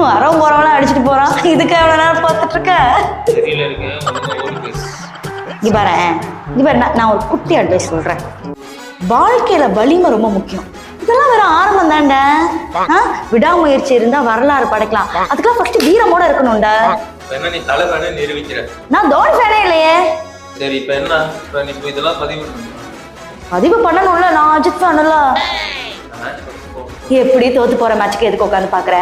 வரோம் போறவங்கள அடிச்சுட்டு போறான். இதுக்கு எவ்வளவு நேரம் பார்த்துட்டு இருக்க? நான் ஒரு குட்டி அட்வைஸ் சொல்றேன். வாழ்க்கையில வலிமை ரொம்ப முக்கியம். இதெல்லாம் வேற ஆரம்பம் தான்டா. விடாமுயற்சி இருந்தா வரலாறு படைக்கலாம். அதுக்கெல்லாம் ஃபர்ஸ்ட் வீரமோட இருக்கணும்டா. என்ன நீ தலைவனே நிரூபிக்கிற? நான் தோனி ஃபேனே இல்லையே. சரி இப்ப என்ன? இப்ப நீ இதெல்லாம் பதிவு பண்ணணும்ல. நான் அஜித் ஃபேன்ல. எப்படி தோத்து போற மேட்சுக்கு எதுக்கு உட்காந்து பாக்குற?